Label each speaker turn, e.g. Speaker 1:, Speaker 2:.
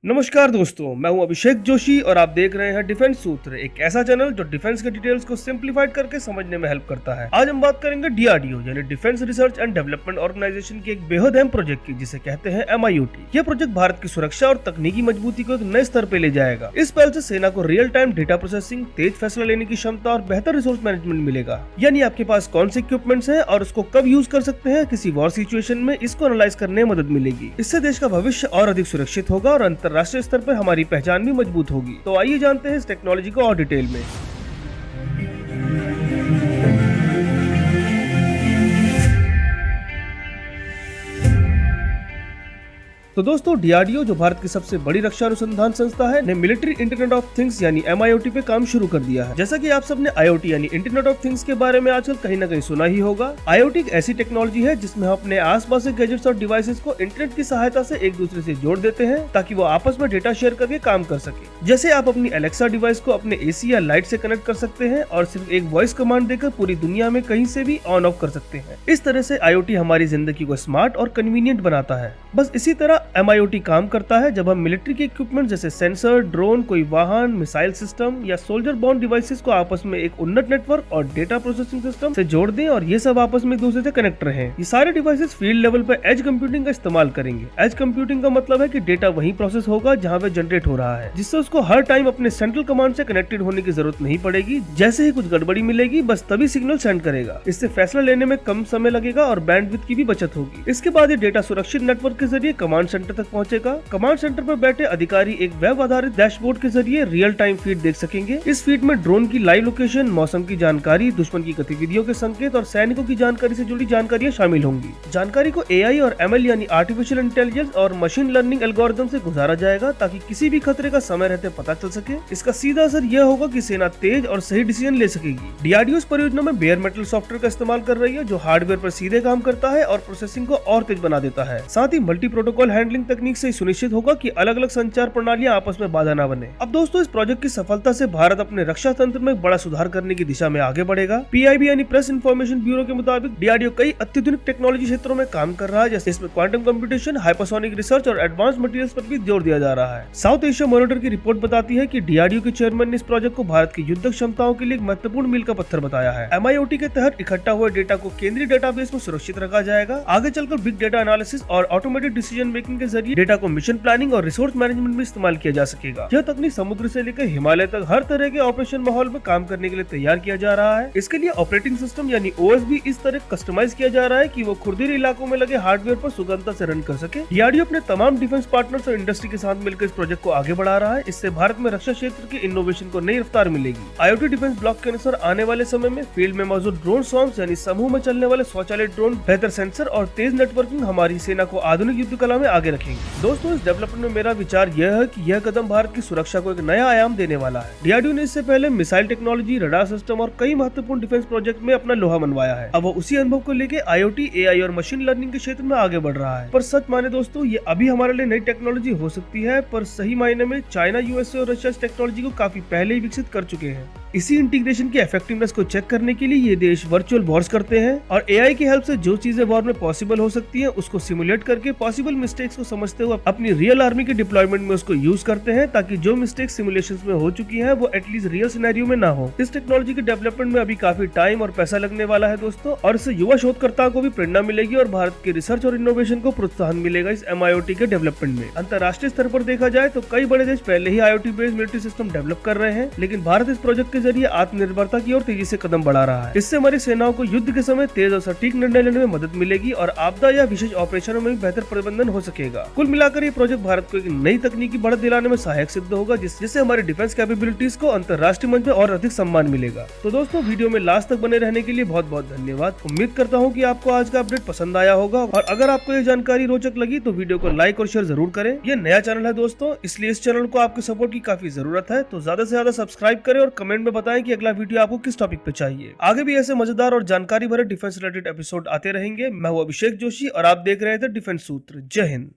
Speaker 1: नमस्कार दोस्तों, मैं हूं अभिषेक जोशी और आप देख रहे हैं डिफेंस सूत्र, एक ऐसा चैनल जो डिफेंस के डिटेल्स को सिंप्लीफाइड करके समझने में हेल्प करता है। आज हम बात करेंगे डीआरडीओ यानी defence research and development organisation की एक बेहद अहम प्रोजेक्ट की, जिसे कहते हैं एमआईओटी। यह प्रोजेक्ट भारत की सुरक्षा और तकनीकी मजबूती को एक नए स्तर पे ले जाएगा। इस पहल से सेना को रियल टाइम डेटा प्रोसेसिंग, तेज फैसला लेने की क्षमता और बेहतर रिसोर्स मैनेजमेंट मिलेगा। यानी आपके पास कौन से इक्विपमेंट्स हैं और उसको कब यूज कर सकते हैं किसी वॉर सिचुएशन में, इसको एनालाइज करने में मदद मिलेगी। इससे देश का भविष्य और अधिक सुरक्षित होगा और अंतरराष्ट्रीय स्तर पर हमारी पहचान भी मजबूत होगी। तो आइए जानते हैं इस टेक्नोलॉजी को और डिटेल में। तो दोस्तों, डीआरडीओ जो भारत की सबसे बड़ी रक्षा अनुसंधान संस्था है, ने मिलिट्री इंटरनेट ऑफ थिंग्स यानी एमआईओटी पे काम शुरू कर दिया है। जैसा कि आप सबने आईओटी यानी इंटरनेट ऑफ थिंग्स के बारे में आजकल कहीं ना कहीं सुना ही होगा। आईओटी एक ऐसी टेक्नोलॉजी है जिसमें हम अपने आसपास के गैजेट्स और डिवाइसेस को इंटरनेट की सहायता से एक दूसरे से जोड़ देते हैं ताकि वो आपस में डेटा शेयर करके काम कर सके। जैसे आप अपनी एलेक्सा डिवाइस को अपने एसी या लाइट से कनेक्ट कर सकते हैं और सिर्फ एक वॉइस कमांड देकर पूरी दुनिया में कहीं से भी ऑन ऑफ कर सकते हैं। इस तरह से आईओटी हमारी जिंदगी को स्मार्ट और कन्वीनियंट बनाता है। बस इसी तरह एमआईओटी काम करता है जब हम मिलिट्री के इक्विपमेंट जैसे सेंसर, ड्रोन, कोई वाहन, मिसाइल सिस्टम या सोल्जर बॉन्ड डिवाइसेस को आपस में एक उन्नत नेटवर्क और डेटा प्रोसेसिंग सिस्टम से जोड़ दें और ये सब आपस में एक दूसरे से कनेक्ट रहे। ये सारे डिवाइसेस फील्ड लेवल पर एज कंप्यूटिंग का इस्तेमाल करेंगे। एज कंप्यूटिंग का मतलब है कि डेटा वहीं प्रोसेस होगा जहां पे जनरेट हो रहा है, जिससे उसको हर टाइम अपने सेंट्रल कमांड से कनेक्टेड होने की जरूरत नहीं पड़ेगी। जैसे ही कुछ गड़बड़ी मिलेगी, बस तभी सिग्नल सेंड करेगा। इससे फैसला लेने में कम समय लगेगा और बैंडविड्थ की भी बचत होगी। इसके बाद ये डेटा सुरक्षित नेटवर्क के जरिए कमांड सेंटर तक पहुंचेगा। कमांड सेंटर पर बैठे अधिकारी एक वेब आधारित डैशबोर्ड के जरिए रियल टाइम फीड देख सकेंगे। इस फीड में ड्रोन की लाइव लोकेशन, मौसम की जानकारी, दुश्मन की गतिविधियों के संकेत और सैनिकों की जानकारी से जुड़ी जानकारियां शामिल होंगी। जानकारी को एआई और एमएल यानी आर्टिफिशियल इंटेलिजेंस और मशीन लर्निंग एल्गोरिथम से गुजारा जाएगा ताकि किसी भी खतरे का समय रहते पता चल सके। इसका सीधा असर यह होगा कि सेना तेज और सही डिसीजन ले सकेगी। डीआरडीओ इस परियोजना में बेयर मेटल सॉफ्टवेयर का इस्तेमाल कर रही है, जो हार्डवेयर पर सीधे काम करता है और प्रोसेसिंग को और तेज बना देता है। साथ ही मल्टी प्रोटोकॉल हैंडलिंग तकनीक से सुनिश्चित होगा कि अलग अलग संचार प्रणालियां आपस में बाधा न बने। अब दोस्तों, इस प्रोजेक्ट की सफलता से भारत अपने रक्षा तंत्र में बड़ा सुधार करने की दिशा में आगे बढ़ेगा। पीआईबी यानी प्रेस इंफॉर्मेशन ब्यूरो के मुताबिक डीआरडीओ कई अत्याधुनिक टेक्नोलॉजी क्षेत्रों में काम कर रहा है, जैसे इसमें क्वांटम कंप्यूटेशन, हाइपरसोनिक रिसर्च और एडवांस मटेरियल्स पर भी जोर दिया जा रहा है। साउथ एशिया मॉनिटर की रिपोर्ट बताती है कि डीआरडीओ के चेयरमैन ने इस प्रोजेक्ट को भारत की युद्ध क्षमताओं के लिए एक महत्वपूर्ण मील का पत्थर बताया है। एमआईओटी के तहत इकट्ठा हुए डेटा को केंद्रीय डेटाबेस में सुरक्षित रखा जाएगा। आगे चलकर बिग डेटा एनालिसिस और ऑटोमेटेड डिसीजन मेकिंग के जरिए डेटा को मिशन प्लानिंग और रिसोर्स मैनेजमेंट में इस्तेमाल किया जा सकेगा। यह तकनीक समुद्र से लेकर हिमालय तक हर तरह के ऑपरेशन माहौल में काम करने के लिए तैयार किया जा रहा है। इसके लिए ऑपरेटिंग सिस्टम यानी ओएस भी इस तरह कस्टमाइज किया जा रहा है कि वो खुरदीरे इलाकों में लगे हार्डवेयर पर सुगमता से रन कर सके। डीआरडीओ अपने तमाम डिफेंस पार्टनर्स और इंडस्ट्री के साथ मिलकर इस प्रोजेक्ट को आगे बढ़ा रहा है। इससे भारत में रक्षा क्षेत्र के इनोवेशन को नई रफ्तार मिलेगी। आईओटी डिफेंस ब्लॉक के अनुसार आने वाले समय में फील्ड में मौजूद ड्रोन स्वॉर्म्स यानी समूह में चलने वाले स्वचालित ड्रोन, बेहतर सेंसर और तेज नेटवर्किंग हमारी सेना को आधुनिक युद्ध कला में आगे रखेंगे। दोस्तों, इस डेवलपमेंट में मेरा विचार यह है कि यह कदम भारत की सुरक्षा को एक नया आयाम देने वाला है। डीआरडीओ ने इससे पहले मिसाइल टेक्नोलॉजी, रडार सिस्टम और कई महत्वपूर्ण डिफेंस प्रोजेक्ट में अपना लोहा मनवाया है। अब वो उसी अनुभव को लेकर आईओटी, एआई और मशीन लर्निंग के क्षेत्र में आगे बढ़ रहा है। पर सच माने दोस्तों, ये अभी हमारे लिए नई टेक्नोलॉजी हो सकती है, पर सही मायने में चाइना, यूएसए और रशिया इस टेक्नोलॉजी को काफी पहले ही विकसित कर चुके हैं। इसी इंटीग्रेशन की इफेक्टिवनेस को चेक करने के लिए ये देश वर्चुअल वॉर्स करते हैं और एआई की हेल्प से जो चीजें वॉर में पॉसिबल हो सकती है उसको सिमुलेट करके पॉसिबल मिस्टेक्स को समझते हुए अपनी रियल आर्मी के डिप्लॉयमेंट में उसको यूज करते हैं, ताकि जो मिस्टेक्स सिमुलेशंस में हो चुकी हैं वो एटलीस्ट रियल सिनेरियो में ना हो। इस टेक्नोलॉजी के डेवलपमेंट में अभी काफी टाइम और पैसा लगने वाला है दोस्तों, और इससे युवा शोधकर्ताओं को भी प्रेरणा मिलेगी और भारत के रिसर्च और इनोवेशन को प्रोत्साहन मिलेगा इस एमआईओटी के डेवलपमेंट में। अंतर्राष्ट्रीय स्तर पर देखा जाए तो कई बड़े देश पहले ही IoT based military system develop कर रहे हैं, लेकिन भारत इस प्रोजेक्ट के जरिए आत्मनिर्भरता की ओर तेजी से कदम बढ़ा रहा है। इससे हमारी सेनाओं को युद्ध के समय तेज और सटीक निर्णय लेने में मदद मिलेगी और आपदा या विशेष ऑपरेशनों में भी बेहतर प्रबंधन हो सकेगा। कुल मिलाकर ये प्रोजेक्ट भारत को एक नई तकनीकी बढ़त दिलाने में सहायक सिद्ध होगा, जिससे हमारी डिफेंस कैपेबिलिटीज को अंतर्राष्ट्रीय मंच पर और अधिक सम्मान मिलेगा। तो दोस्तों, वीडियो में लास्ट तक बने रहने के लिए बहुत बहुत धन्यवाद। उम्मीद करता हूँ कि आपको आज का अपडेट पसंद आया होगा, और अगर आपको ये जानकारी रोचक लगी तो वीडियो को लाइक और शेयर जरूर करें। ये नया चैनल है दोस्तों, इसलिए इस चैनल को आपके सपोर्ट की काफी जरूरत है, तो ज्यादा से ज्यादा सब्सक्राइब करें और कमेंट में बताएं कि अगला वीडियो आपको किस टॉपिक पे चाहिए। आगे भी ऐसे मजेदार और जानकारी भरे डिफेंस रिलेटेड एपिसोड आते रहेंगे। मैं हूं अभिषेक जोशी और आप देख रहे थे डिफेंस सूत्र। जय हिंद।